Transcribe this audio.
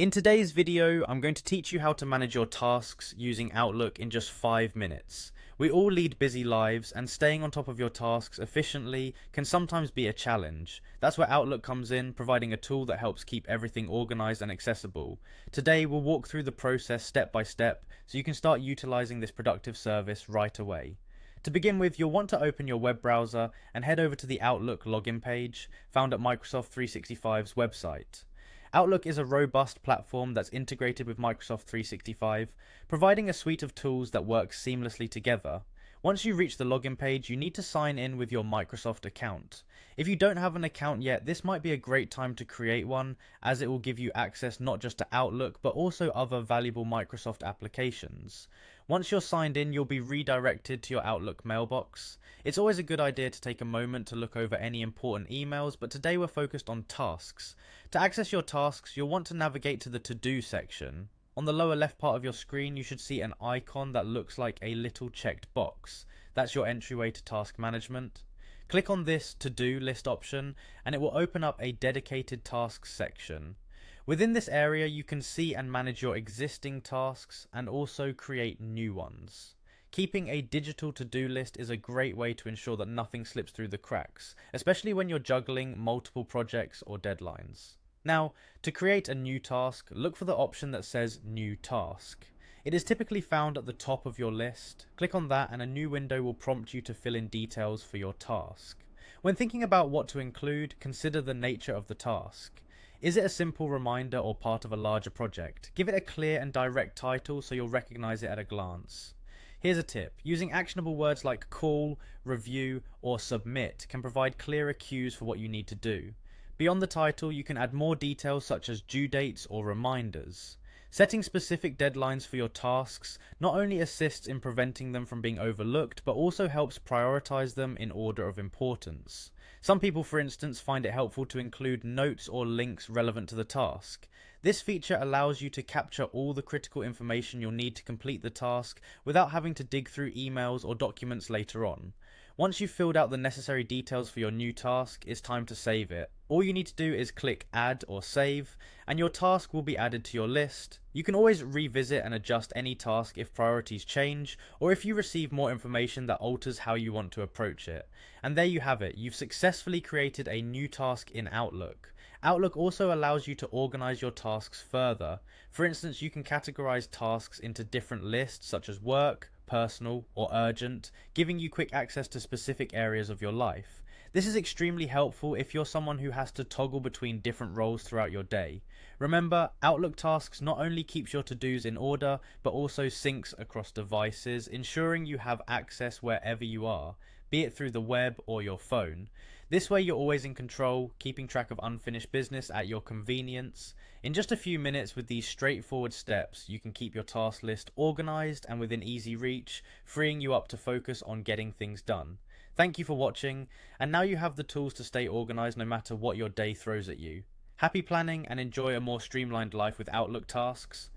In today's video, I'm going to teach you how to manage your tasks using Outlook in just 5 minutes. We all lead busy lives, and staying on top of your tasks efficiently can sometimes be a challenge. That's where Outlook comes in, providing a tool that helps keep everything organized and accessible. Today, we'll walk through the process step by step so you can start utilizing this productive service right away. To begin with, you'll want to open your web browser and head over to the Outlook login page found at Microsoft 365's website. Outlook is a robust platform that's integrated with Microsoft 365, providing a suite of tools that work seamlessly together. Once you reach the login page, you need to sign in with your Microsoft account. If you don't have an account yet, this might be a great time to create one, as it will give you access not just to Outlook, but also other valuable Microsoft applications. Once you're signed in, you'll be redirected to your Outlook mailbox. It's always a good idea to take a moment to look over any important emails, but today we're focused on tasks. To access your tasks, you'll want to navigate to the To-Do section. On the lower left part of your screen, you should see an icon that looks like a little checked box. That's your entryway to task management. Click on this To-Do list option, and it will open up a dedicated tasks section. Within this area, you can see and manage your existing tasks and also create new ones. Keeping a digital to-do list is a great way to ensure that nothing slips through the cracks, especially when you're juggling multiple projects or deadlines. Now, to create a new task, look for the option that says New Task. It is typically found at the top of your list. Click on that and a new window will prompt you to fill in details for your task. When thinking about what to include, consider the nature of the task. Is it a simple reminder or part of a larger project? Give it a clear and direct title so you'll recognize it at a glance. Here's a tip. Using actionable words like call, review, or submit can provide clearer cues for what you need to do. Beyond the title, you can add more details such as due dates or reminders. Setting specific deadlines for your tasks not only assists in preventing them from being overlooked, but also helps prioritize them in order of importance. Some people, for instance, find it helpful to include notes or links relevant to the task. This feature allows you to capture all the critical information you'll need to complete the task without having to dig through emails or documents later on. Once you've filled out the necessary details for your new task, it's time to save it. All you need to do is click Add or Save, and your task will be added to your list. You can always revisit and adjust any task if priorities change, or if you receive more information that alters how you want to approach it. And there you have it, you've successfully created a new task in Outlook. Outlook also allows you to organize your tasks further. For instance, you can categorize tasks into different lists such as work, personal, or urgent, giving you quick access to specific areas of your life. This is extremely helpful if you're someone who has to toggle between different roles throughout your day. Remember, Outlook Tasks not only keeps your to-dos in order, but also syncs across devices, ensuring you have access wherever you are, be it through the web or your phone. This way you're always in control, keeping track of unfinished business at your convenience. In just a few minutes with these straightforward steps, you can keep your task list organized and within easy reach, freeing you up to focus on getting things done. Thank you for watching, and now you have the tools to stay organized no matter what your day throws at you. Happy planning and enjoy a more streamlined life with Outlook Tasks.